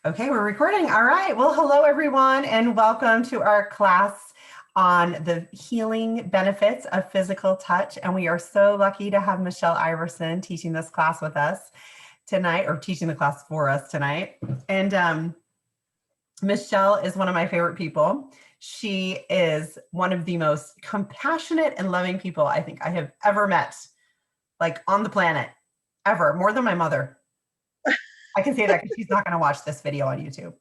Okay, we're recording. All right. Well, hello, everyone, and welcome to our class on the healing benefits of physical touch. And we are so lucky to have Michelle Iverson teaching this class with us tonight, or teaching the class for us tonight. And Michelle is one of my favorite people. She is one of the most compassionate and loving people I think I have ever met, like on the planet, ever, more than my mother. I can say that because she's not going to watch this video on YouTube.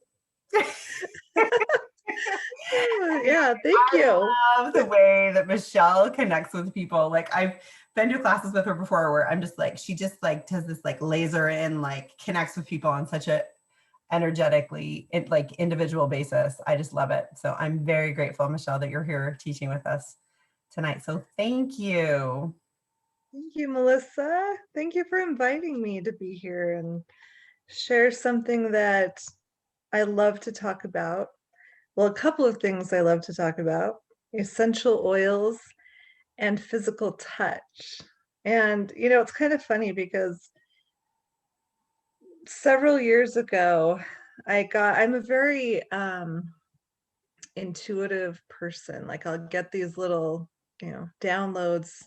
Yeah, thank you. I love the way that Michelle connects with people. Like I've been to classes with her before where I'm just like, she just like does this like laser in, like connects with people on such a energetically like individual basis. I just love it. So I'm very grateful, Michelle, that you're here teaching with us tonight. So thank you. Thank you, Melissa. Thank you for inviting me to be here and share something that I love to talk about. Well, a couple of things I love to talk about: essential oils and physical touch. And, it's kind of funny because several years ago, I'm a very intuitive person. Like I'll get these little, downloads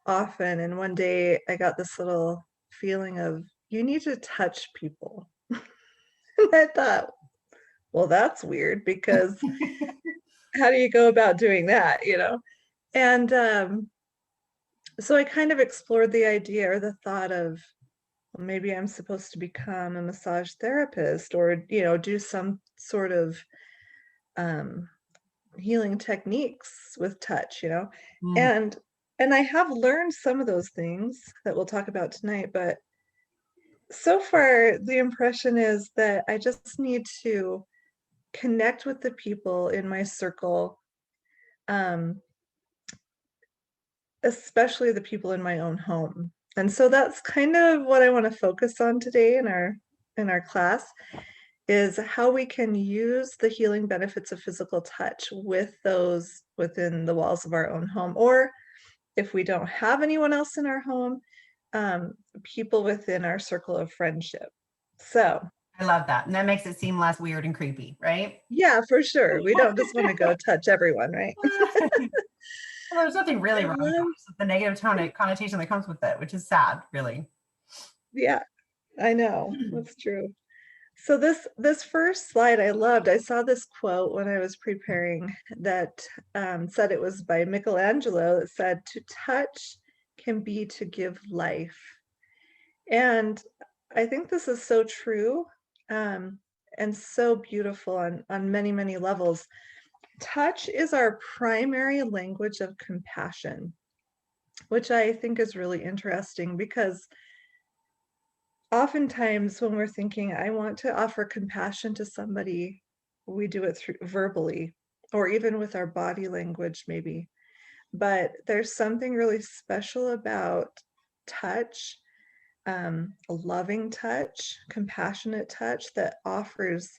often. And one day I got this little feeling of, you need to touch people. And I thought, well, that's weird because how do you go about doing that, And so I kind of explored the idea or the thought of, well, maybe I'm supposed to become a massage therapist or, do some sort of healing techniques with touch, Mm. And I have learned some of those things that we'll talk about tonight, but so far the impression is that I just need to connect with the people in my circle, especially the people in my own home. And so that's kind of what I want to focus on today in our class, is how we can use the healing benefits of physical touch with those within the walls of our own home, or if we don't have anyone else in our home, people within our circle of friendship. So I love that. And that makes it seem less weird and creepy, right? yeah, for sure. We don't just want to go touch everyone, right? Well, there's nothing really wrong with it. It's the negative connotation that comes with it, which is sad, really. Yeah, I know. That's true. So this first slide I loved. I saw this quote when I was preparing that said, it was by Michelangelo. It said, "To touch can be to give life." And I think this is so true, and so beautiful on many, many levels. Touch is our primary language of compassion, which I think is really interesting because oftentimes when we're thinking, I want to offer compassion to somebody, we do it through verbally or even with our body language, maybe. But there's something really special about touch, a loving touch, compassionate touch that offers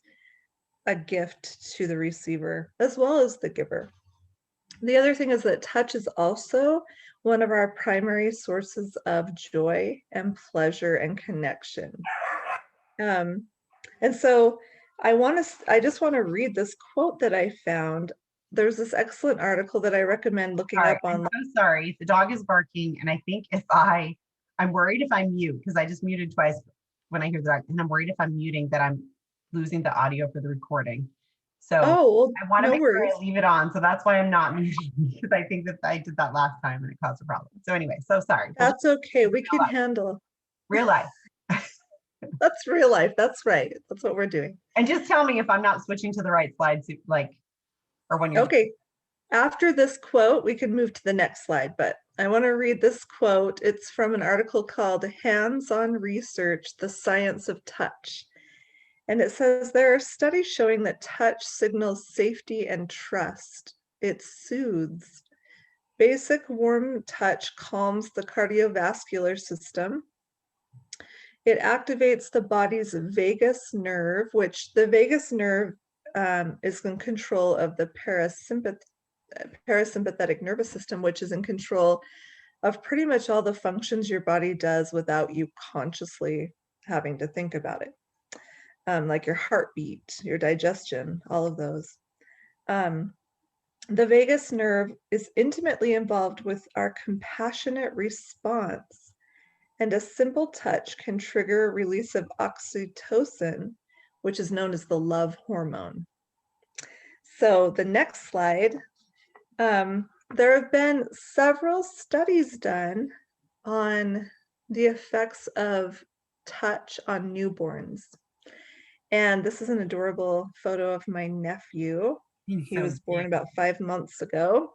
a gift to the receiver as well as the giver. The other thing is that touch is also one of our primary sources of joy and pleasure and connection. And so I just want to read this quote that I found. There's this excellent article that I recommend looking up I'm online. so sorry. The dog is barking, and I think I'm worried if I mute, because I just muted twice when I hear the dog, and I'm worried if I'm muting that I'm losing the audio for the recording. So Oh, well, I want to no make sure worries. I leave it on. So that's why I'm not muting, because I think that I did that last time and it caused a problem. So anyway, so sorry. We'll just That's okay. We can real life. handle. Real life. That's real life. That's right. That's what we're doing. And just tell me if I'm not switching to the right slide, like, or when you're Okay. After this quote, we can move to the next slide, but I want to read this quote. It's from an article called Hands-on Research, The Science of Touch. And it says, there are studies showing that touch signals safety and trust. It soothes. Basic warm touch calms the cardiovascular system. It activates the body's vagus nerve, which the vagus nerve is in control of the parasympathetic nervous system, which is in control of pretty much all the functions your body does without you consciously having to think about it. like your heartbeat, your digestion, all of those. The vagus nerve is intimately involved with our compassionate response, and a simple touch can trigger release of oxytocin, which is known as the love hormone. So the next slide, there have been several studies done on the effects of touch on newborns. And this is an adorable photo of my nephew. He's He so was born big. about 5 months ago.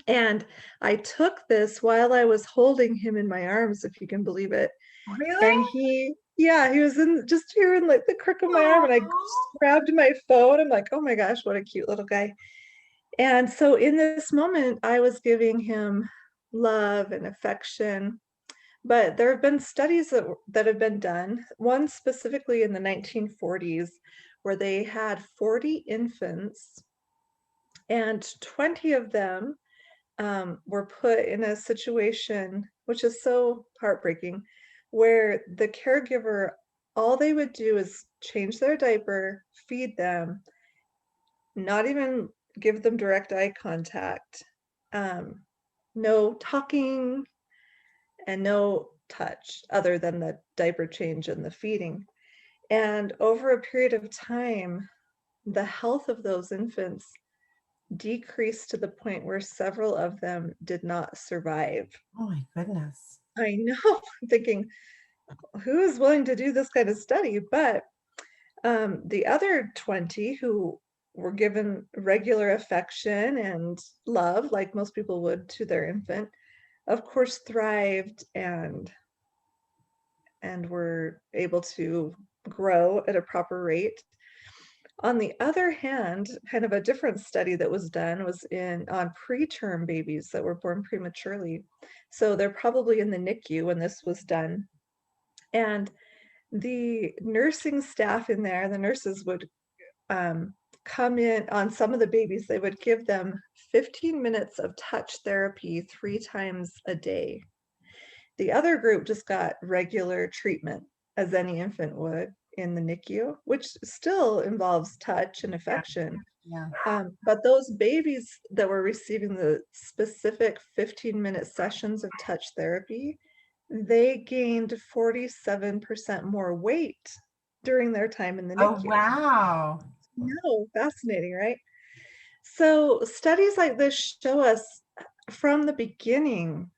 And I took this while I was holding him in my arms, if you can believe it. Really? And yeah, he was just here in like the crook of my arm, and I Aw. grabbed my phone. I'm like, oh my gosh, what a cute little guy. And so in this moment, I was giving him love and affection. But there have been studies that have been done, one specifically in the 1940s, where they had 40 infants, and 20 of them were put in a situation, which is so heartbreaking, where the caregiver, all they would do is change their diaper, feed them, not even give them direct eye contact, no talking, and no touch other than the diaper change and the feeding. And over a period of time, the health of those infants decreased to the point where several of them did not survive. Oh my goodness. I know, I'm thinking, who is willing to do this kind of study? But the other 20 who were given regular affection and love, like most people would to their infant, of course, thrived and were able to grow at a proper rate. On the other hand, kind of a different study that was done was on preterm babies that were born prematurely. So they're probably in the NICU when this was done. And the nursing staff in there, the nurses would come in on some of the babies, they would give them 15 minutes of touch therapy 3 times a day. The other group just got regular treatment as any infant would in the NICU, which still involves touch and Yeah. affection. Yeah. But those babies that were receiving the specific 15-minute sessions of touch therapy, they gained 47% more weight during their time in the Oh, NICU. wow. No, fascinating, right? So studies like this show us from the beginning,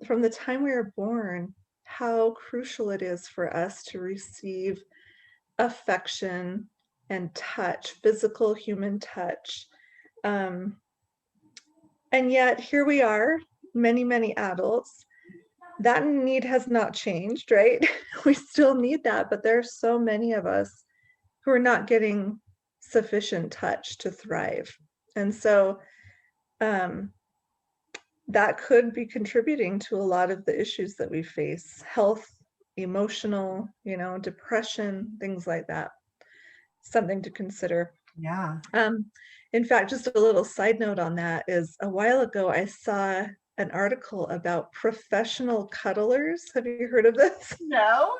from the time we were born, how crucial it is for us to receive affection and touch, physical human touch. Um, and yet here we are, many, many adults. That need has not changed, right? We still need that, but there are so many of us who are not getting sufficient touch to thrive. And so that could be contributing to a lot of the issues that we face, health, emotional, depression, things like that. Something to consider. Yeah. In fact, just a little side note on that is a while ago, I saw an article about professional cuddlers. Have you heard of this? No?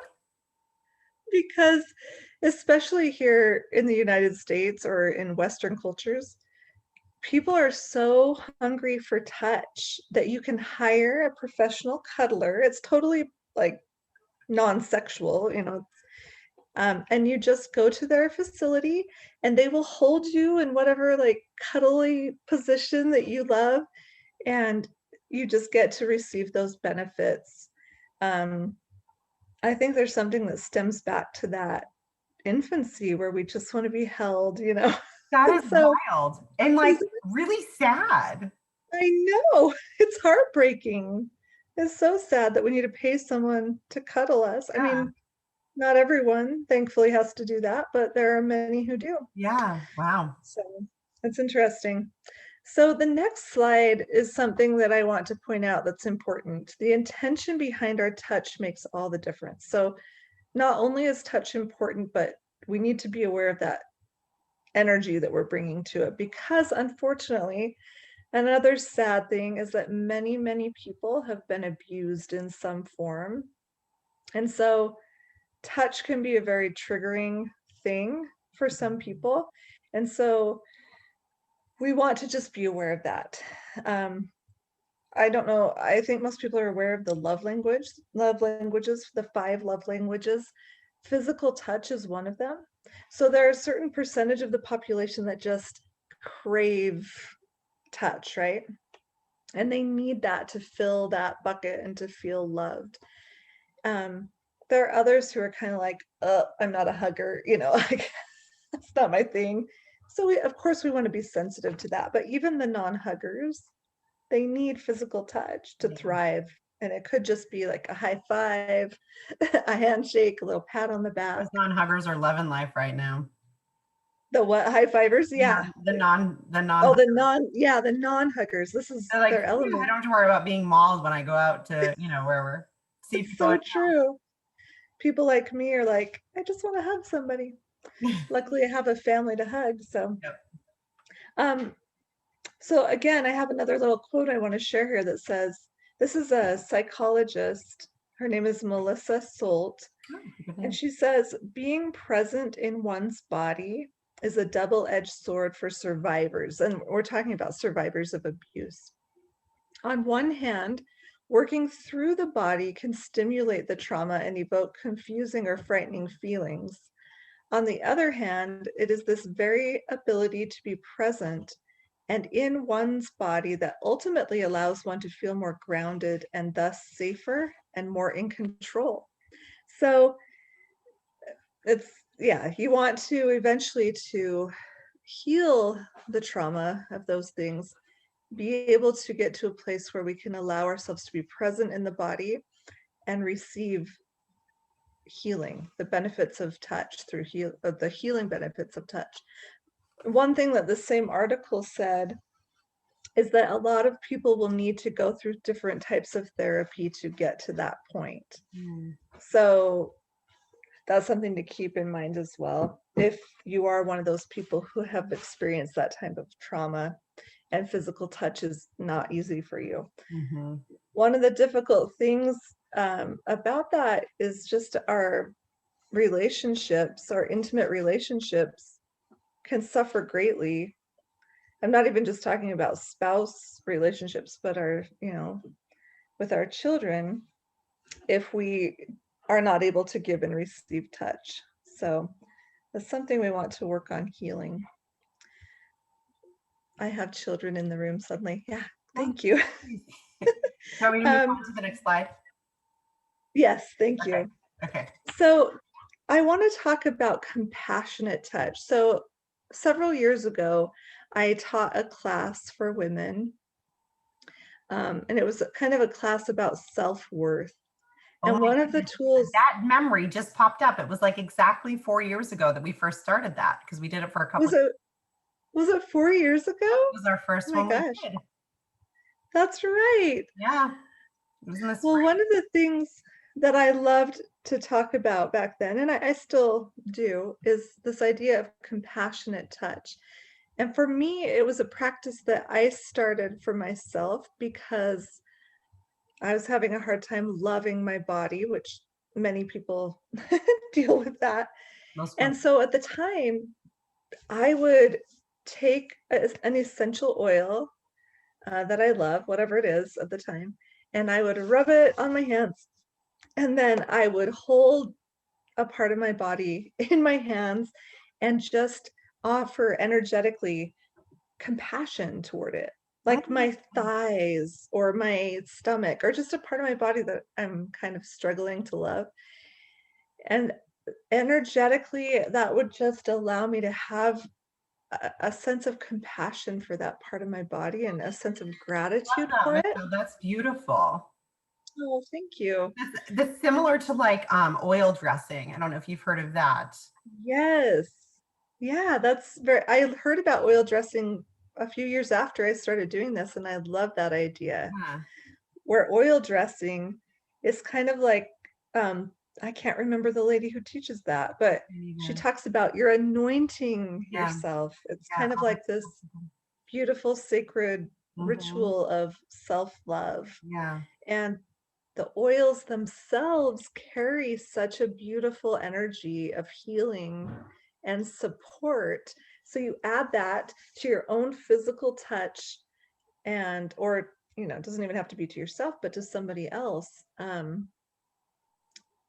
Because especially here in the United States or in Western cultures, people are so hungry for touch that you can hire a professional cuddler. It's totally like non-sexual, and you just go to their facility and they will hold you in whatever like cuddly position that you love, and you just get to receive those benefits. I think there's something that stems back to that infancy where we just want to be held. That And is so wild and like really sad. I know, it's heartbreaking. It's so sad that we need to pay someone to cuddle us. I Yeah. mean, not everyone, thankfully, has to do that, but there are many who do. Yeah. Wow. So it's interesting. So the next slide is something that I want to point out that's important. The intention behind our touch makes all the difference. So not only is touch important, but we need to be aware of that energy that we're bringing to it, because unfortunately, another sad thing is that many, many people have been abused in some form. And so touch can be a very triggering thing for some people. And so we want to just be aware of that. I don't know. I think most people are aware of the love languages, the 5 love languages. Physical touch is one of them. So there are a certain percentage of the population that just crave touch, right? And they need that to fill that bucket and to feel loved. There are others who are kind of like, I'm not a hugger, like that's not my thing. So of course we want to be sensitive to that. But even the non-huggers, they need physical touch to thrive. And it could just be like a high five, a handshake, a little pat on the back. Those non-huggers are loving life right now. The what? High fivers? Yeah. The non Oh, the non-huggers. This is they're like, their I element. don't have to worry about being mauled when I go out to, wherever. See It's people. so true. People like me are like, I just want to hug somebody. Luckily, I have a family to hug. So, Yep. So again, I have another little quote I want to share here that says, this is a psychologist. Her name is Melissa Solt. And she says, being present in one's body is a double-edged sword for survivors. And we're talking about survivors of abuse. On one hand, working through the body can stimulate the trauma and evoke confusing or frightening feelings. On the other hand, it is this very ability to be present and in one's body that ultimately allows one to feel more grounded and thus safer and more in control. So you want to eventually to heal the trauma of those things, be able to get to a place where we can allow ourselves to be present in the body and receive healing, the benefits of touch through the healing benefits of touch. One thing that the same article said is that a lot of people will need to go through different types of therapy to get to that point. So that's something to keep in mind as well. If you are one of those people who have experienced that type of trauma and physical touch is not easy for you. One of the difficult things about that is just our relationships, our intimate relationships can suffer greatly. I'm not even just talking about spouse relationships, but with our children, if we are not able to give and receive touch. So that's something we want to work on healing. I have children in the room suddenly. Yeah, thank you. Shall we move on to the next slide? Yes, thank you. Okay. So I want to talk about compassionate touch. So several years ago, I taught a class for women, and it was kind of a class about self-worth. And one of the tools— that memory just popped up. It was like exactly 4 years ago that we first started that, because we did it for a couple. Was it 4 years ago? It was our first one. Oh my gosh. That's right. Yeah. It was in the spring. Well, one of the things that I loved to talk about back then, and I still do, is this idea of compassionate touch. And for me, it was a practice that I started for myself because I was having a hard time loving my body, which many people deal with that. And so at the time, I would take an essential oil that I love, whatever it is at the time, and I would rub it on my hands. And then I would hold a part of my body in my hands and just offer energetically compassion toward it, like my thighs or my stomach or just a part of my body that I'm kind of struggling to love. And energetically, that would just allow me to have a sense of compassion for that part of my body and a sense of gratitude for it. That's beautiful. Oh, thank you. That's similar to like oil dressing. I don't know if you've heard of that. Yes. Yeah, I heard about oil dressing a few years after I started doing this, and I love that idea. Yeah. Where oil dressing is kind of like, I can't remember the lady who teaches that, but she talks about you're anointing yourself. It's kind of like this beautiful, sacred ritual of self-love. Yeah. And the oils themselves carry such a beautiful energy of healing and support. So you add that to your own physical touch, and or it doesn't even have to be to yourself, but to somebody else. And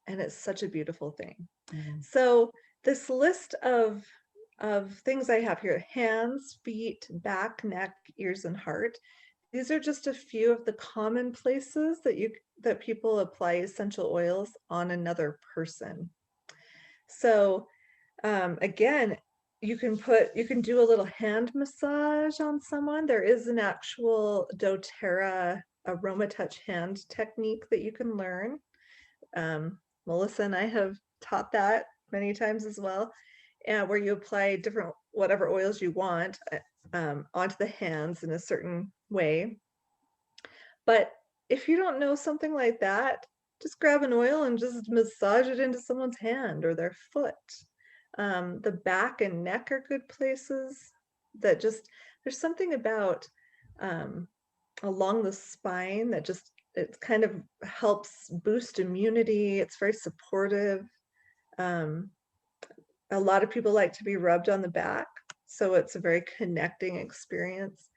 it's such a beautiful thing. Mhm. So this list of things I have here: hands, feet, back, neck, ears, and heart. These are just a few of the common places that people apply essential oils on another person. So again, you can do a little hand massage on someone. There is an actual doTERRA Aromatouch hand technique that you can learn. Melissa and I have taught that many times as well, and where you apply different whatever oils you want onto the hands in a certain way. But if you don't know something like that, just grab an oil and just massage it into someone's hand or their foot. The back and neck are good places that there's something about along the spine that it kind of helps boost immunity. It's very supportive. A lot of people like to be rubbed on the back, so it's a very connecting experience.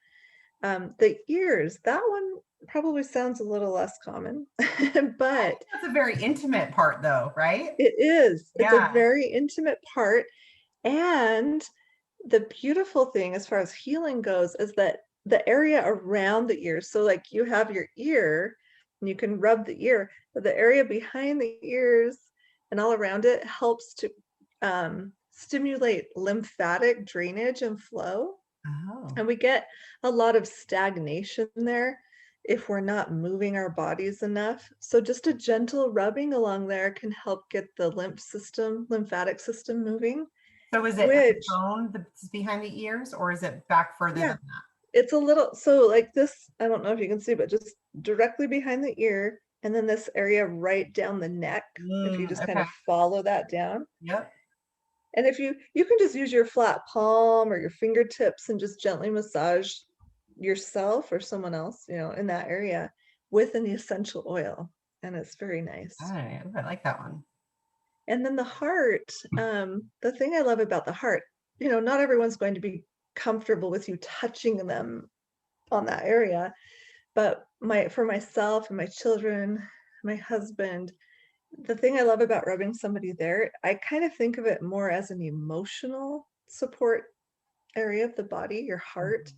The ears, that one probably sounds a little less common, but That's a very intimate part though, right? it is. It's a Yeah. very intimate part. And the beautiful thing as far as healing goes is that the area around the ear, so like you have your ear and you can rub the ear, but the area behind the ears and all around it helps to stimulate lymphatic drainage and flow. Oh. And we get a lot of stagnation there if we're not moving our bodies enough. So just a gentle rubbing along there can help get the lymphatic system moving, So is it the which, bone that's behind the ears, or is it back further yeah, than that? it's a little, so like this, I don't know if you can see, but just directly behind the ear, and then this area right down the neck, if you just kind Okay. of follow that down. Yep. And if you can just use your flat palm or your fingertips and just gently massage yourself or someone else, in that area with an essential oil. And it's very All nice. right. Ooh, I like that one. And then the heart, the thing I love about the heart, not everyone's going to be comfortable with you touching them on that area. But for myself and my children, my husband, the thing I love about rubbing somebody there, I kind of think of it more as an emotional support area of the body, your heart. Mhm.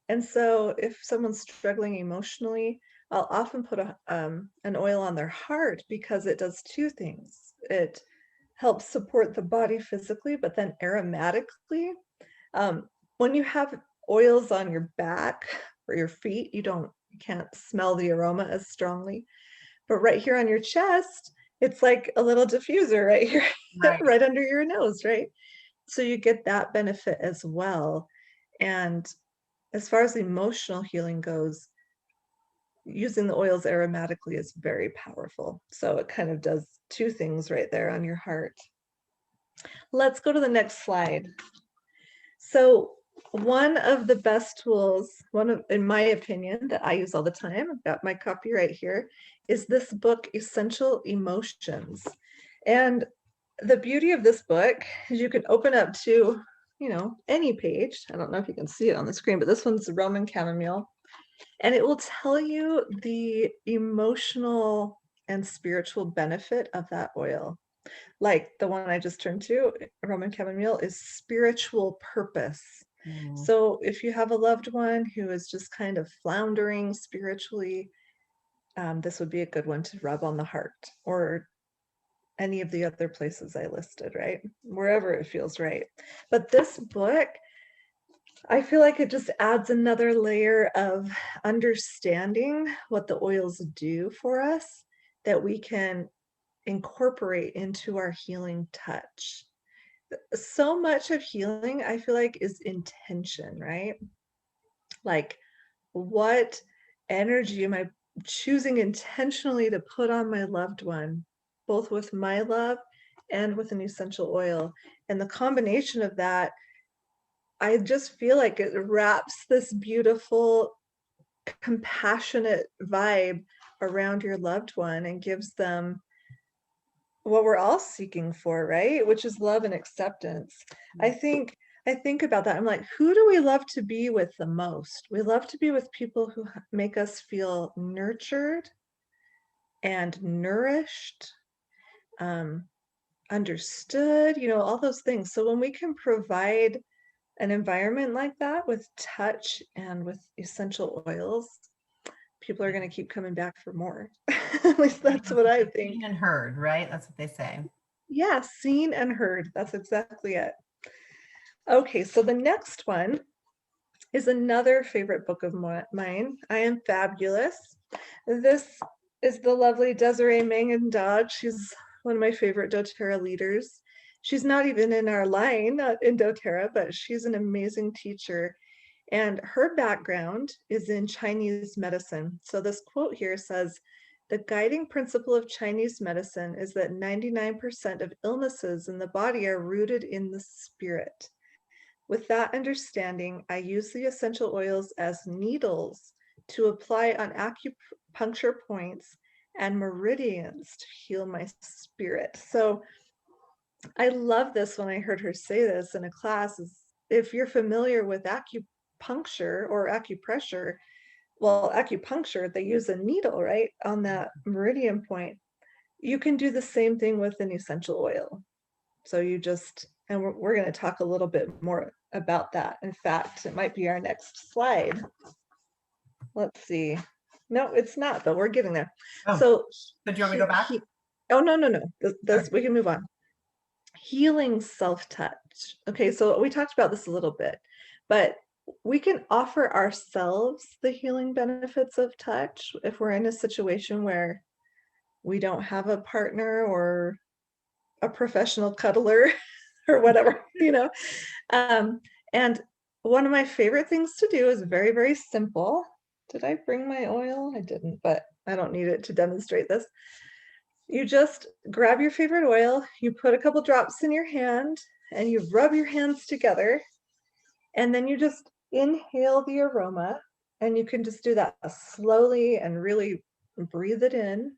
And so if someone's struggling emotionally, I'll often put an oil on their heart because it does two things. It helps support the body physically, but then aromatically. When you have oils on your back or your feet, you can't smell the aroma as strongly. But right here on your chest, it's like a little diffuser right here, Right. right under your nose, right? So you get that benefit as well. And as far as emotional healing goes, using the oils aromatically is very powerful. So it kind of does two things right there on your heart. Let's go to the next slide. So one of the best tools, in my opinion, that I use all the time, I've got my copy right here, is this book, Essential Emotions. And the beauty of this book is you can open up to, any page. I don't know if you can see it on the screen, but this one's Roman chamomile. And it will tell you the emotional and spiritual benefit of that oil. Like the one I just turned to, Roman chamomile, is spiritual purpose. Mm. So if you have a loved one who is just kind of floundering spiritually, this would be a good one to rub on the heart, or any of the other places I listed, right? Wherever it feels right. But this book, I feel like it just adds another layer of understanding what the oils do for us that we can incorporate into our healing touch. So much of healing, I feel like, is intention, right? Like, what energy am I choosing intentionally to put on my loved one, both with my love and with an essential oil? And the combination of that, I just feel like it wraps this beautiful, compassionate vibe around your loved one and gives them what we're all seeking for, right? Which is love and acceptance. I think I think about that. I'm like, who do we love to be with the most? We love to be with people who make us feel nurtured and nourished, um, understood, all those things. So when we can provide an environment like that with touch and with essential oils, people are going to keep coming back for more. At least that's what I think. Seen and heard, right? That's what they say. Yeah, seen and heard. That's exactly it. Okay, so the next one is another favorite book of mine. I Am Fabulous. This is the lovely Desiree Mangan-Dodge. She's one of my favorite doTERRA leaders. She's not even in our line in doTERRA, but she's an amazing teacher. And her background is in Chinese medicine. So this quote here says, "The guiding principle of Chinese medicine is that 99% of illnesses in the body are rooted in the spirit. With that understanding, I use the essential oils as needles to apply on acupuncture points and meridians to heal my spirit." So I love this when I heard her say this in a class. Is if you're familiar with acupuncture or acupressure, well, acupuncture, they use a needle, right, on that meridian point. You can do the same thing with an essential oil. So you just, and we're going to talk a little bit more about that. In fact, it might be our next slide. Let's see. No, it's not, but we're getting there. Oh, So, do you want me to go back? oh, no. We can move on. Healing self-touch. Okay, so we talked about this a little bit, but we can offer ourselves the healing benefits of touch if we're in a situation where we don't have a partner or a professional cuddler or whatever, And one of my favorite things to do is very, very simple. Did I bring my oil? I didn't, but I don't need it to demonstrate this. You just grab your favorite oil, you put a couple drops in your hand, and you rub your hands together, and then you just inhale the aroma, and you can just do that slowly and really breathe it in.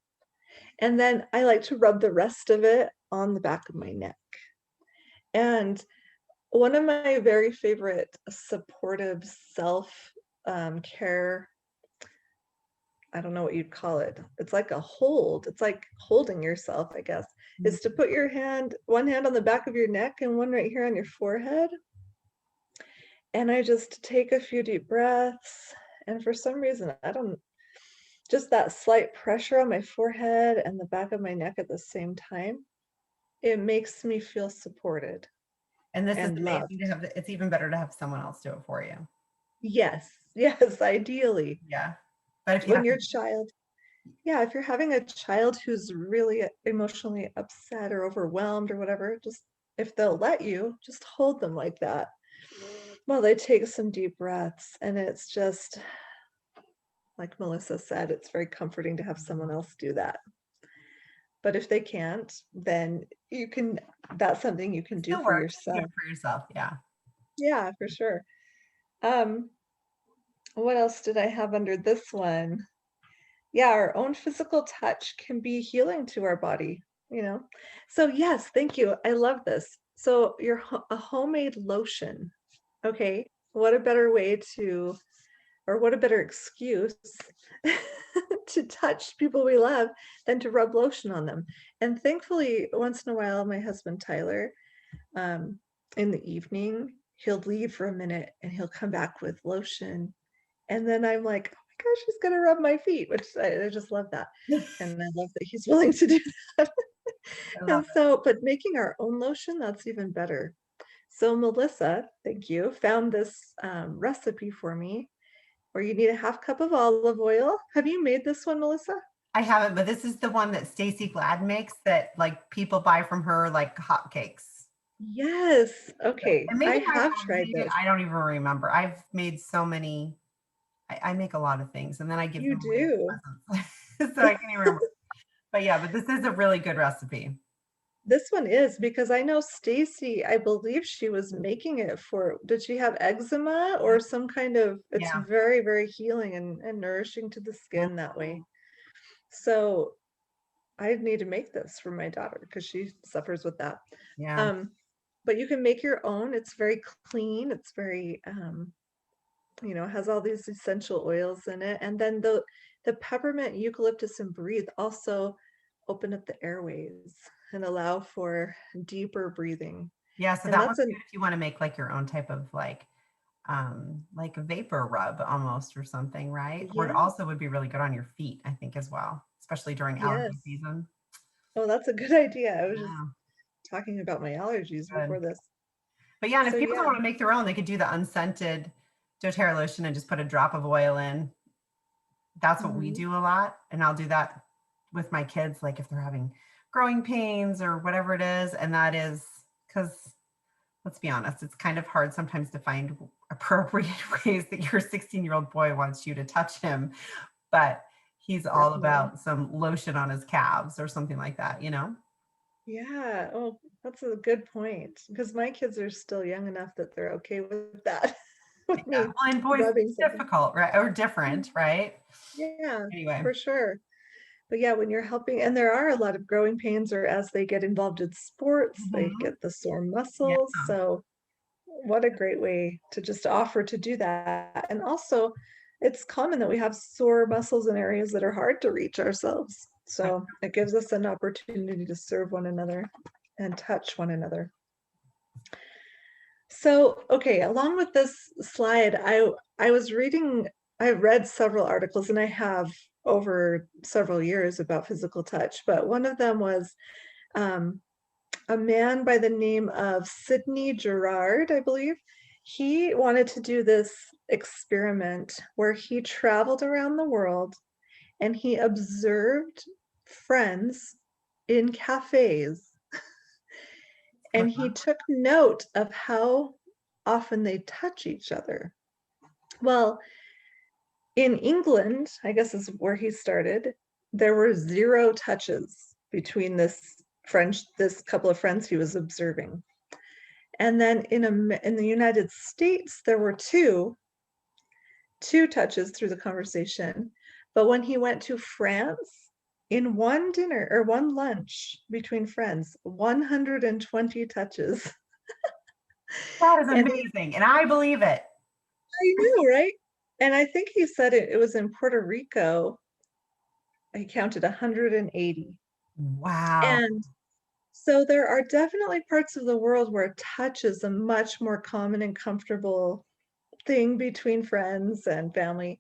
And then I like to rub the rest of it on the back of my neck. And one of my very favorite supportive self care, I don't know what you'd call it. It's like a hold. It's like holding yourself, I guess, is to put your one hand on the back of your neck and one right here on your forehead. And I just take a few deep breaths. And for some reason, just that slight pressure on my forehead and the back of my neck at the same time, it makes me feel supported. And this is and loved. amazing to have. It's even better to have someone else do it for you. Yes, ideally. Yeah. But if you When have your child, yeah, if you're having a child who's really emotionally upset or overwhelmed or whatever, just if they'll let you, just hold them like that while they take some deep breaths. And it's just, like Melissa said, it's very comforting to have someone else do that. But if they can't, then that's something you can do for yourself. Do it for yourself. Yeah. Yeah, for sure. What else did I have under this one? Yeah, our own physical touch can be healing to our body, So yes, thank you. I love this. So a homemade lotion. Okay, what a better way or what a better excuse to touch people we love than to rub lotion on them. And thankfully, once in a while, my husband Tyler, in the evening, he'll leave for a minute and he'll come back with lotion. And then I'm like, oh my gosh, he's gonna rub my feet, which I just love that. And I love that he's willing to do that. And so, but making our own lotion, that's even better. So Melissa, thank you, found this recipe for me where you need a 1/2 cup of olive oil. Have you made this one, Melissa? I haven't, but this is the one that Stacy Glad makes that like people buy from her like hotcakes. Yes. Okay. I have tried this. I don't even remember. I've made so many. I make a lot of things and then I give You them away do. as presents. So I can't even remember. But yeah, but this is a really good recipe. This one is because I know Stacy, I believe she was making it did she have eczema or some kind of, it's very, very healing and nourishing to the skin that way. So I need to make this for my daughter because she suffers with that. Yeah. Um, but you can make your own. It's very clean. It's very, has all these essential oils in it. And then the peppermint, eucalyptus, and breathe also open up the airways and allow for deeper breathing. Yeah. So And that that's one's a good if you want to make like your own type of like a vapor rub almost or something, right? Or it yeah, also would be really good on your feet, I think, as well, especially during allergy yes. season. Oh, that's a good idea. I was just Yeah, talking about my allergies good. before this. But yeah, and if So people don't yeah. want to make their own, they could do the unscented doTERRA lotion and just put a drop of oil in. That's what we Mhm. do a lot. And I'll do that with my kids, like if they're having growing pains or whatever it is. And that is because, let's be honest, it's kind of hard sometimes to find appropriate ways that your 16-year-old boy wants you to touch him, but he's all Definitely. about some lotion on his calves or something like that, you know? Yeah. Oh, that's a good point. Because my kids are still young enough that they're okay with that, with Yeah. me Well, and boys, rubbing it's something. difficult, right? Or different, right? Yeah, Anyway, for sure. But yeah, when you're helping, and there are a lot of growing pains, or as they get involved in sports, they mhm. get the sore Yeah. muscles. So what a great way to just offer to do that. And also, it's common that we have sore muscles in areas that are hard to reach ourselves. So it gives us an opportunity to serve one another and touch one another. So, okay, along with this slide, I was reading, I read several articles and I have over several years about physical touch, but one of them was um, a man by the name of Sidney Gerard, I believe. He wanted to do this experiment where he traveled around the world and he observed friends in cafes and he took note of how often they touch each other. Well, in England, I guess is where he started, there were 0 touches between this couple of friends he was observing. And then in the United States, there were two touches through the conversation. But when he went to France, in one dinner or one lunch between friends, 120 touches. That is And amazing. And I believe it. I know, right? And I think he said it was in Puerto Rico. He counted 180. Wow. And so there are definitely parts of the world where touch is a much more common and comfortable thing between friends and family.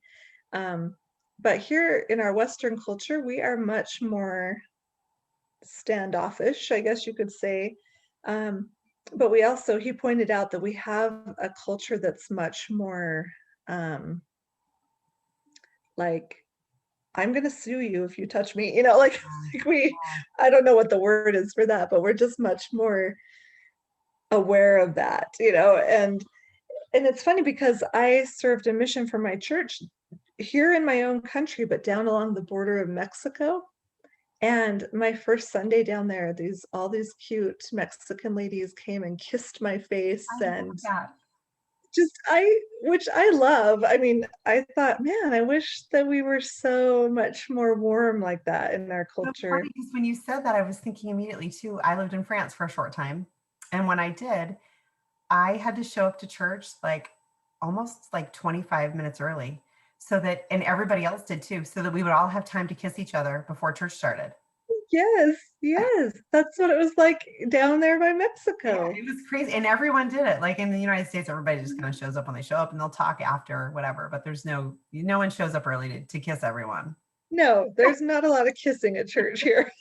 Um, but here in our Western culture, we are much more standoffish, I guess you could say. Um, but we also, he pointed out that we have a culture that's much more um, like, I'm going to sue you if you touch me, like I don't know what the word is for that, but we're just much more aware of that, and it's funny because I served a mission for my church here in my own country, but down along the border of Mexico. And my first Sunday down there, all these cute Mexican ladies came and kissed my face I love and that. which I love. I mean, I thought, man, I wish that we were so much more warm like that in our So funny culture. because when you said that, I was thinking immediately too. I lived in France for a short time. And when I did, I had to show up to church like almost like 25 minutes early so that, and everybody else did too, so that we would all have time to kiss each other before church started. Yes, yes, that's what it was like down there by Yeah, Mexico. it was crazy. And everyone did it. Like in the United States, everybody just kind of shows up when they show up and they'll talk after whatever, but no one shows up early to kiss everyone. No, there's not a lot of kissing at church here.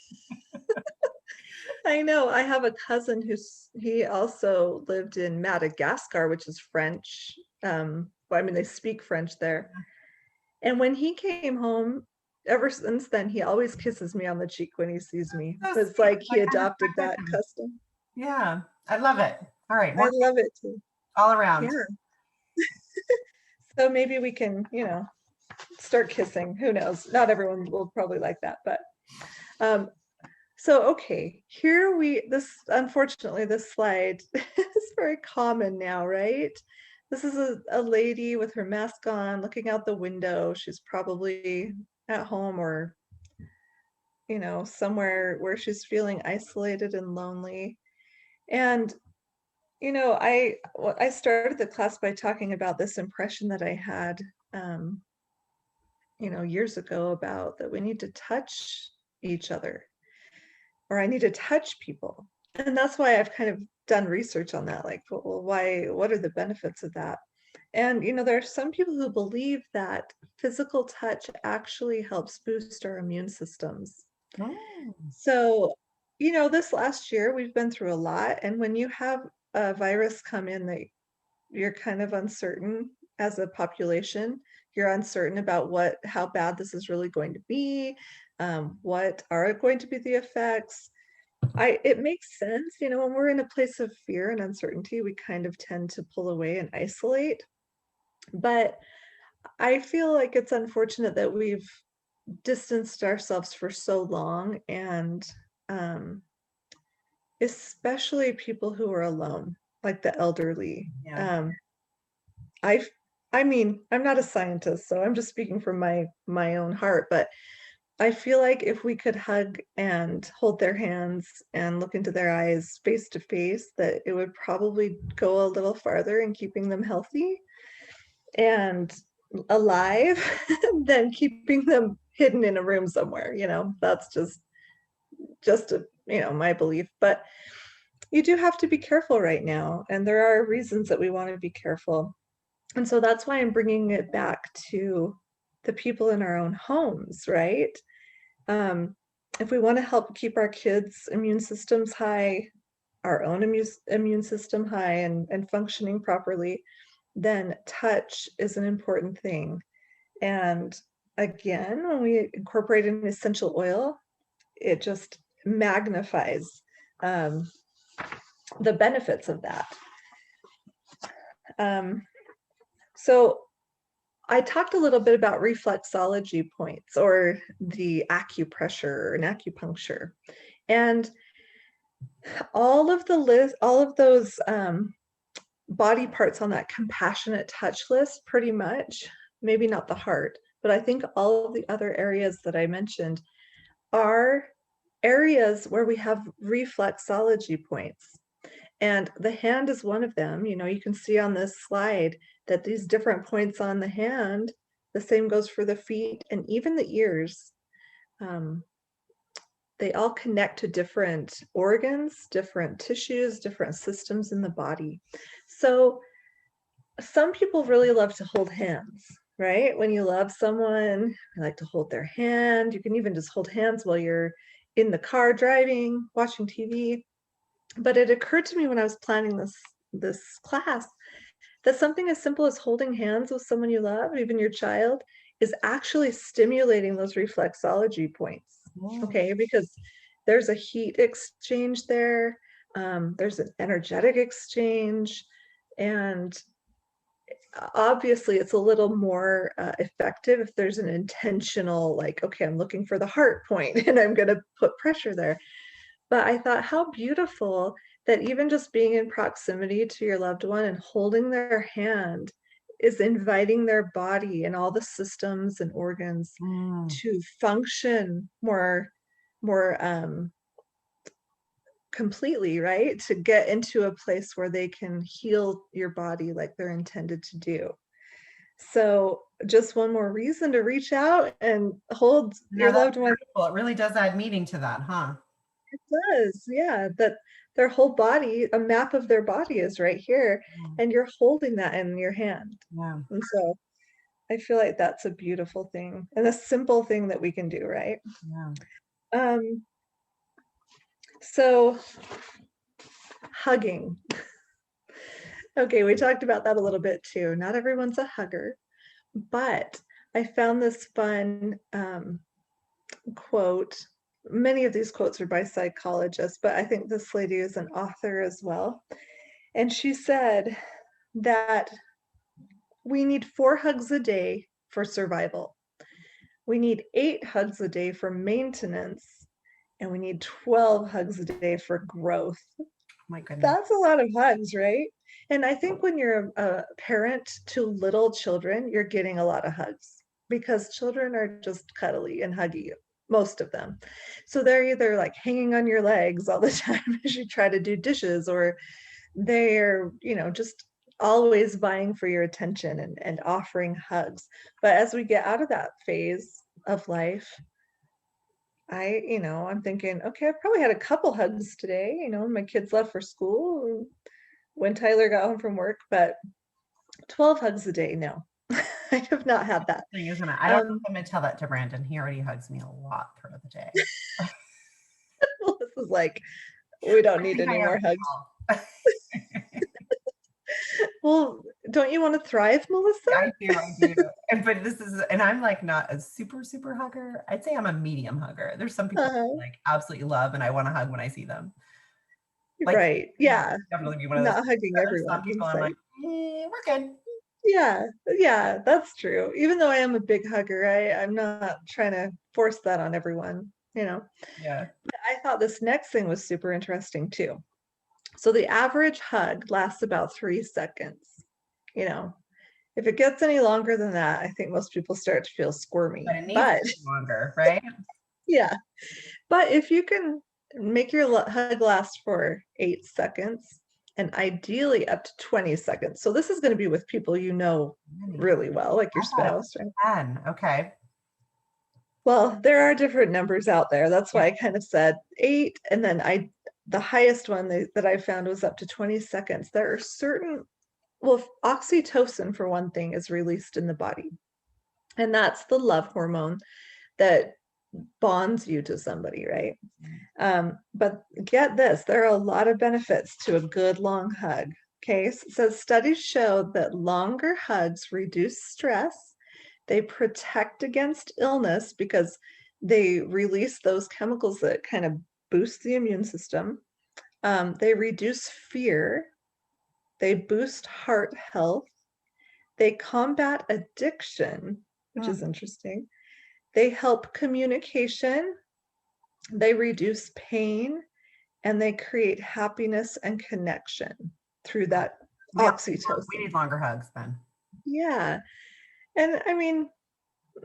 I know. I have a cousin he also lived in Madagascar, which is French. Well, I mean, they speak French there. And when he came home, ever since then, he always kisses me on the cheek when he sees me. So It's sweet. like It's he like I adopted respect that him. custom. Yeah, I love it. All right, I more love it too. all around. Yeah. So maybe we can, start kissing. Who knows? Not everyone will probably like that, but um, so, okay, this, unfortunately, this slide is very common now, right? This is a lady with her mask on, looking out the window. She's probably at home or somewhere where she's feeling isolated and lonely. And, I started the class by talking about this impression that I had, um, years ago about that we need to touch each other, or I need to touch people. And that's why I've kind of done research on that. Like, well, what are the benefits of that? And, there are some people who believe that physical touch actually helps boost our immune systems. Oh, So, this last year we've been through a lot. And when you have a virus come in that you're kind of uncertain as a population, you're uncertain about how bad this is really going to be, what are going to be the effects. It makes sense, when we're in a place of fear and uncertainty, we kind of tend to pull away and isolate. But I feel like it's unfortunate that we've distanced ourselves for so long, and um, especially people who are alone, like the elderly. yeah. I I mean, I'm not a scientist, so I'm just speaking from my own heart, but I feel like if we could hug and hold their hands and look into their eyes face to face, that it would probably go a little farther in keeping them healthy and alive than keeping them hidden in a room somewhere. That's just my belief. But you do have to be careful right now, and there are reasons that we want to be careful. And so that's why I'm bringing it back to the people in our own homes, right? Um, if we want to help keep our kids' immune systems high, our own immune system high and functioning properly, then touch is an important thing. And again, when we incorporate an essential oil, it just magnifies um, the benefits of that. Um, so I talked a little bit about reflexology points, or the acupressure and acupuncture. And all of those body parts on that compassionate touch list, pretty much, maybe not the heart, but I think all of the other areas that I mentioned are areas where we have reflexology points. And the hand is one of them. You can see on this slide that these different points on the hand, the same goes for the feet and even the ears. They all connect to different organs, different tissues, different systems in the body. So some people really love to hold hands, right? When you love someone, you like to hold their hand. You can even just hold hands while you're in the car driving, watching TV. But it occurred to me when I was planning this class that something as simple as holding hands with someone you love, even your child, is actually stimulating those reflexology points. Oh, Okay, because there's a heat exchange there, there's an energetic exchange, and obviously it's a little more effective if there's an intentional, like, okay, I'm looking for the heart point and I'm going to put pressure there. But I thought, how beautiful that even just being in proximity to your loved one and holding their hand is inviting their body and all the systems and organs mm. to function more completely, right? To get into a place where they can heal your body like they're intended to do. So just one more reason to reach out and hold Now your that's loved one. beautiful. It really does add meaning to that, huh? It does, yeah, that their whole body, a map of their body is right here, Mm, and you're holding that in your hand. yeah, And so I feel like that's a beautiful thing and a simple thing that we can do, right? yeah. Um, so hugging. Okay, we talked about that a little bit too. Not everyone's a hugger, but I found this fun quote. Many of these quotes are by psychologists, but I think this lady is an author as well. And she said that we need 4 hugs a day for survival. We need 8 hugs a day for maintenance, and we need 12 hugs a day for growth. My goodness. That's a lot of hugs, right? And I think when you're a parent to little children, you're getting a lot of hugs because children are just cuddly and huggy. most of them. So they're either like hanging on your legs all the time as you try to do dishes, or they're, just always vying for your attention and offering hugs. But as we get out of that phase of life, I'm thinking, okay, I've probably had a couple hugs today. My kids left for school when Tyler got home from work, but 12 hugs a day, no. I have not had that. Thing, isn't it? I don't know if I'm gonna tell that to Brandon. He already hugs me a lot throughout the day. This is like, we don't I need think I any am more hugs. now. Well, don't you want to thrive, Melissa? I do. But and I'm like not a super, super hugger. I'd say I'm a medium hugger. There's some people Uh-huh. I like absolutely love and I want to hug when I see them. Like, Right. Yeah. definitely be one of those. Not hugging There's everyone some in people I'm like, sight. we're good. Yeah. Yeah, that's true. Even though I am a big hugger, I'm not trying to force that on everyone. Yeah. But I thought this next thing was super interesting too. So the average hug lasts about 3 seconds. You know, if it gets any longer than that, I think most people start to feel squirmy. But it needs to But be longer, right? yeah, but if you can make your hug last for 8 seconds and ideally up to 20 seconds. So this is going to be with people really well, like your I thought it spouse, was right? 10. Okay. Well, there are different numbers out there. That's why I kind of said 8, and then the highest one that I found was up to 20 seconds. There are well, oxytocin for one thing is released in the body, and that's the love hormone that bonds you to somebody, right? But get this, there are a lot of benefits to a good long hug. Okay, so studies show that longer hugs reduce stress. They protect against illness because they release those chemicals that kind of boost the immune system. They reduce fear. They boost heart health. They combat addiction, which is interesting. They help communication. They reduce pain, and they create happiness and connection through that We oxytocin. need longer hugs then. Yeah. And I mean,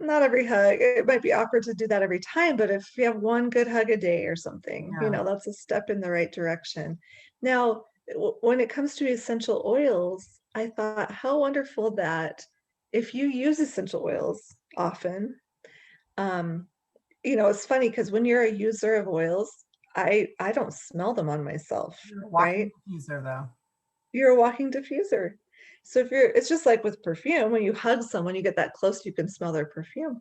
not every hug, it might be awkward to do that every time, but if you have one good hug a day or something, Yeah. that's a step in the right direction. Now, when it comes to essential oils, I thought how wonderful that if you use essential oils often, um, it's funny because when you're a user of oils, I don't smell them on myself, You're a right? walking diffuser though. You're a walking diffuser. So it's just like with perfume, when you hug someone, you get that close, you can smell their perfume.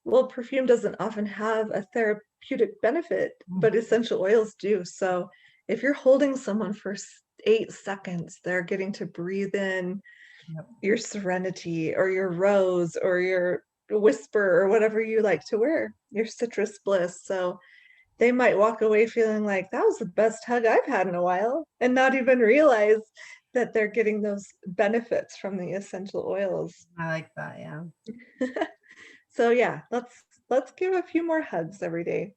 Well, perfume doesn't often have a therapeutic benefit, but essential oils do. So if you're holding someone for 8 seconds, they're getting to breathe in your serenity or your rose or your whisper or whatever you like to wear, your citrus bliss. So they might walk away feeling like that was the best hug I've had in a while and not even realize that they're getting those benefits from the essential oils. I like that. Yeah. So yeah, let's give a few more hugs every day.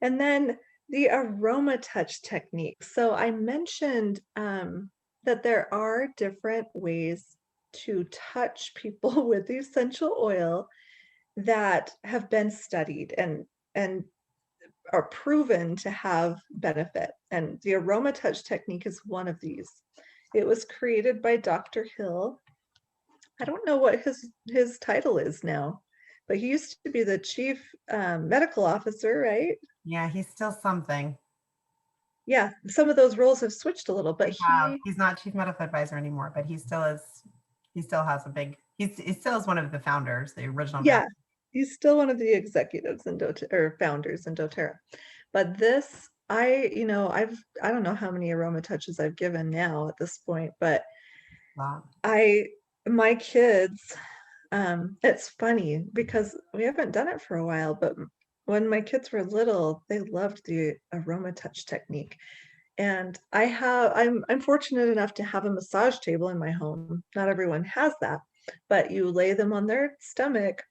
And then the Aromatouch technique. So I mentioned that there are different ways to touch people with essential oil that have been studied and are proven to have benefit. And the Aromatouch technique is one of these. It was created by Dr. Hill. I don't know what his title is now, but he used to be the chief medical officer, right? Yeah, he's still something. Yeah, some of those roles have switched a little, but He's not chief medical advisor anymore, but he still is. He still has he still is one of the founders, the original yeah, founder. he's still one of the executives in or founders in doTERRA. But this, I don't know how many Aromatouches I've given now at this point, but Wow. my kids, it's funny because we haven't done it for a while, but when my kids were little, they loved the Aromatouch technique. And I'm fortunate enough to have a massage table in my home. Not everyone has that, but you lay them on their stomach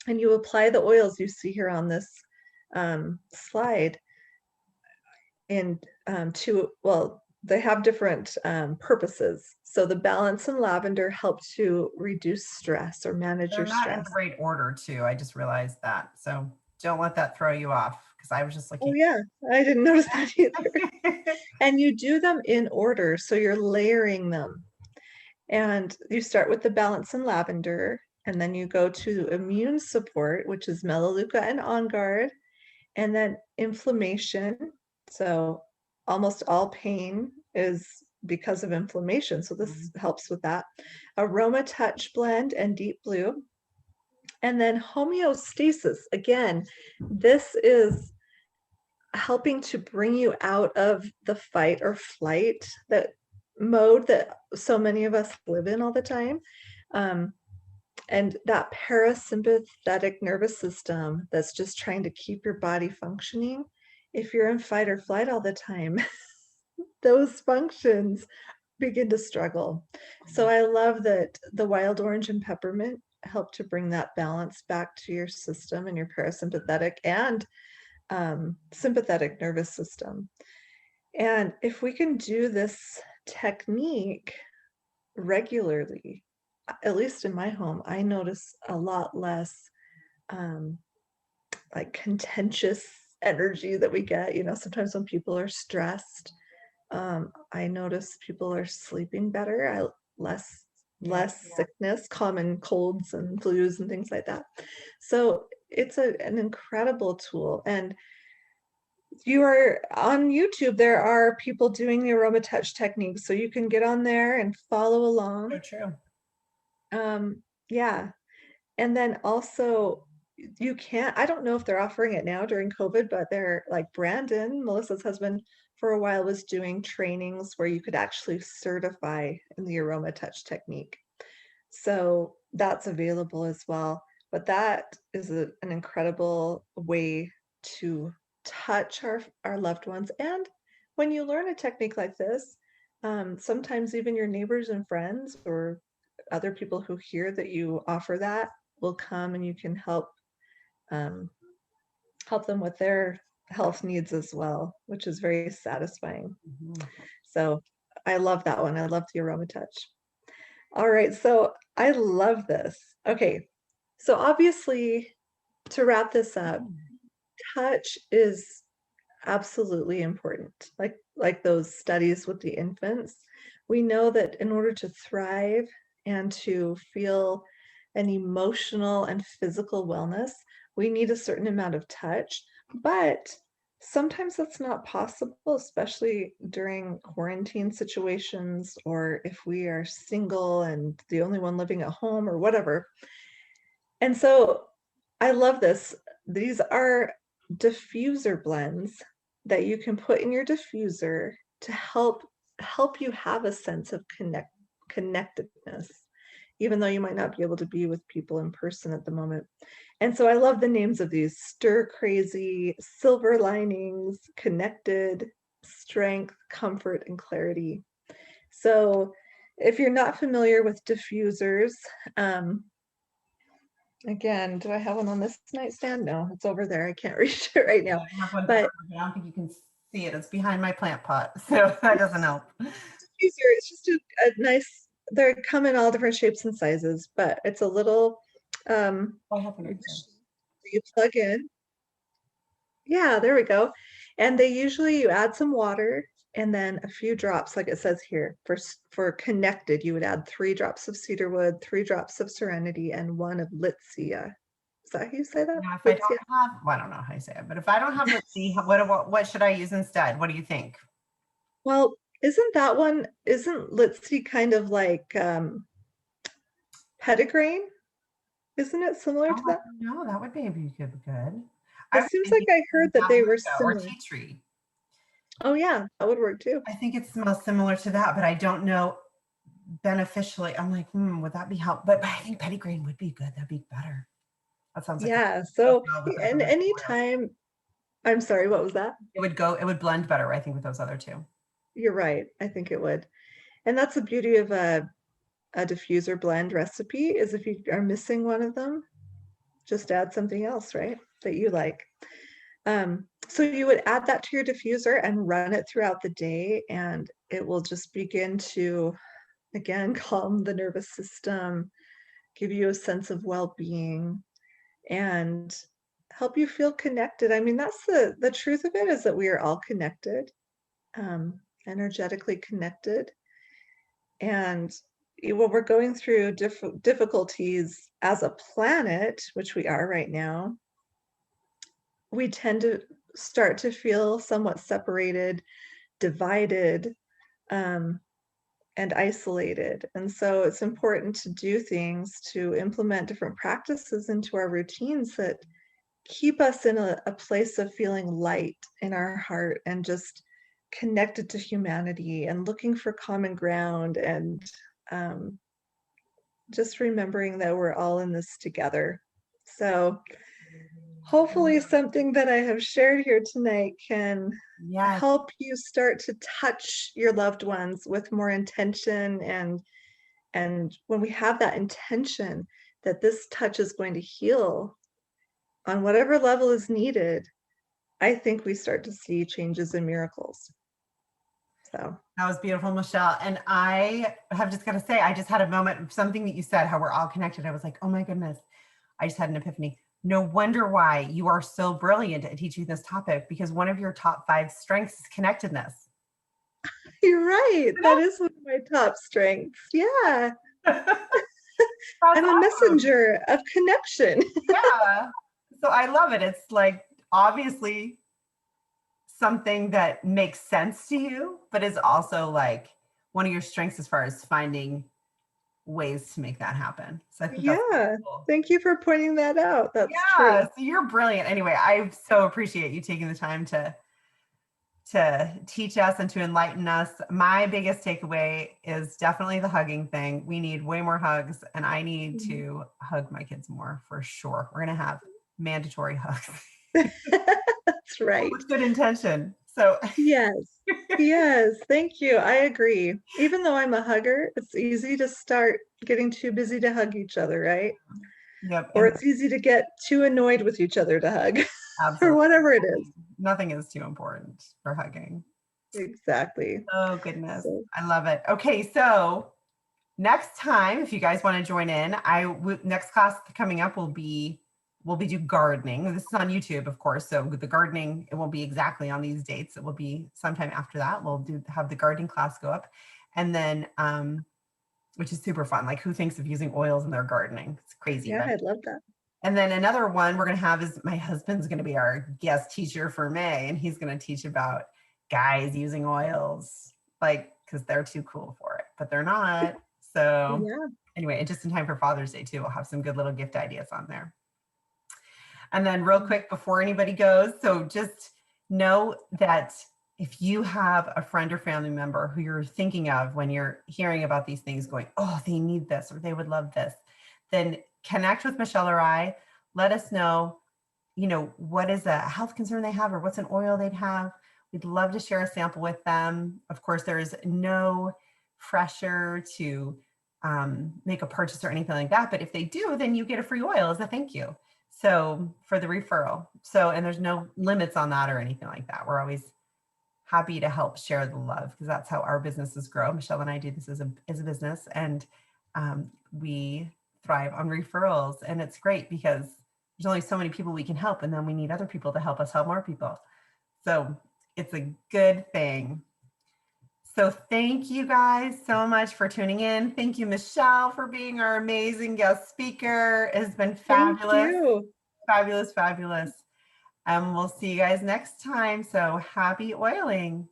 and you apply the oils you see here on this slide. And they have different purposes. So the balance and lavender help to reduce stress or manage They're your not in the stress. right order too. I just realized that. So don't let that throw you off because I was just Oh looking. yeah, I didn't notice that either. And you do them in order, so you're layering them. And you start with the balance in lavender, and then you go to immune support, which is melaleuca and on guard, and then inflammation. So almost all pain is because of inflammation. So this helps with that. Aromatouch blend and deep blue. And then homeostasis. Again, this is helping to bring you out of the fight or flight that mode that so many of us live in all the time. And that parasympathetic nervous system that's just trying to keep your body functioning. If you're in fight or flight all the time, those functions begin to struggle. So I love that the wild orange and peppermint help to bring that balance back to your system and your parasympathetic and sympathetic nervous system. And if we can do this technique regularly, at least in my home, I notice a lot less like contentious energy that we get. You know, sometimes when people are stressed, I notice people are sleeping better. Less sickness, common colds and flus and things like that. So it's an incredible tool. And you are on YouTube, there are people doing the Aromatouch techniques, so you can get on there and follow along. So true. Yeah. And then also you can't, I don't know if they're offering it now during COVID, but they're like Brandon, Melissa's husband, for a while was doing trainings where you could actually certify in the Aromatouch technique. So that's available as well. But that is an incredible way to touch our loved ones. And when you learn a technique like this, sometimes even your neighbors and friends or other people who hear that you offer that will come and you can um, help them with their health needs as well, which is very satisfying. So I love that one. I love the Aromatouch. All right, so I love this. Okay, so obviously, to wrap this up, touch is absolutely important. Like those studies with the infants, we know that in order to thrive and to feel an emotional and physical wellness, we need a certain amount of touch, but sometimes that's not possible, especially during quarantine situations or if we are single and the only one living at home or whatever. And so I love this. These are diffuser blends that you can put in your diffuser to help you have a sense of connectedness, even though you might not be able to be with people in person at the moment. And so I love the names of these: stir crazy, silver linings, connected, strength, comfort, and clarity. So if you're not familiar with diffusers, again, do I have one on this nightstand? No, it's over there. I can't reach it right now. I have one, But I don't think you can see it. It's behind my plant pot, so that doesn't help. diffuser, it's just a nice, they come in all different shapes and sizes, but it's a little I have one right there. that you plug in. Yeah, there we go. And they usually, you add some water and then a few drops, like it says here, for connected, you would add 3 drops of cedarwood, 3 drops of serenity, and 1 of litsea. Is that how you say that? Now, if I Litsea? don't have, well, I don't know how you say it, but if I don't have, let's see, what should I use instead? What do you think? Well, isn't Litsea kind of like petitgrain? Isn't it similar to Oh, I that? don't know. That would maybe good. I It was seems like thinking I heard that they were Babushka or similar. tea tree. Oh yeah, that would work too. I think it smells similar to that, but I don't know beneficially. I'm like, would that be help? But I think petitgrain would be good. That'd be better. That sounds like it Yeah, would go so well with those and other 2 oils. anytime, I'm sorry, what was that? It would blend better, I think, with those other 2. You're right. I think it would. And that's the beauty of a diffuser blend recipe is if you are missing one of them, just add something else, right? That you like. So you would add that to your diffuser and run it throughout the day, and it will just begin to, again, calm the nervous system, give you a sense of well-being, and help you feel connected. I mean, that's the truth of it, is that we are all connected, energetically connected. And when we're going through difficulties as a planet, which we are right now, we tend to start to feel somewhat separated, divided, um, and isolated. And so it's important to do things, to implement different practices into our routines that keep us in a place of feeling light in our heart and just connected to humanity and looking for common ground, and um, just remembering that we're all in this together. So hopefully something that I have shared here tonight can Yes, help you start to touch your loved ones with more intention. And when we have that intention that this touch is going to heal on whatever level is needed, I think we start to see changes and miracles. So that was beautiful, Michelle. And I have just got to say, I just had a moment, something that you said, how we're all connected. I was like, oh my goodness, I just had an epiphany. No wonder why you are so brilliant at teaching this topic, because one of your top 5 strengths is connectedness. you're right. That is one of my top strengths. Yeah. That's I'm a awesome. messenger of connection. Yeah. So I love it. It's like obviously something that makes sense to you, but is also like one of your strengths as far as finding ways to make that happen. So I think that's really Yeah. cool. Thank you for pointing that out. That's Yeah. true. So you're brilliant. Anyway, I so appreciate you taking the time to teach us and to enlighten us. My biggest takeaway is definitely the hugging thing. We need way more hugs, and I need Mhm. to hug my kids more for sure. We're going to have mandatory hugs That's right. with good intention. So, Yes. Yes. Thank you. I agree. Even though I'm a hugger, it's easy to start getting too busy to hug each other, right? yep. Or And it's easy to get too annoyed with each other to hug, or absolutely whatever it is. nothing is too important for hugging. Exactly. Oh, goodness. So, I love it. Okay. So, next time, if you guys want to join in, next class coming up will be we'll be do gardening. This is on YouTube, of course. So with the gardening, it won't be exactly on these dates. It will be sometime after that. We'll have the gardening class go up, and then which is super fun. Like, who thinks of using oils in their gardening? It's crazy, yeah, right? I'd love that. And then another one we're going to have is my husband's going to be our guest teacher for May, and he's going to teach about guys using oils, like, because they're too cool for it, but they're not. So Yeah. anyway, and just in time for Father's Day too, we'll have some good little gift ideas on there. And then real quick before anybody goes, so just know that if you have a friend or family member who you're thinking of when you're hearing about these things going, oh, they need this or they would love this, then connect with Michelle or I. Let us know, what is a health concern they have or what's an oil they'd have. We'd love to share a sample with them. Of course, there is no pressure to make a purchase or anything like that. But if they do, then you get a free oil as a thank you. So for the referral. So, and there's no limits on that or anything like that. We're always happy to help share the love, because that's how our businesses grow. Michelle and I do this as a business, and we thrive on referrals. And it's great because there's only so many people we can help, and then we need other people to help us help more people. So it's a good thing. So thank you guys so much for tuning in. Thank you, Michelle, for being our amazing guest speaker. It's been Thank fabulous, you. fabulous, fabulous. And we'll see you guys next time. So happy oiling.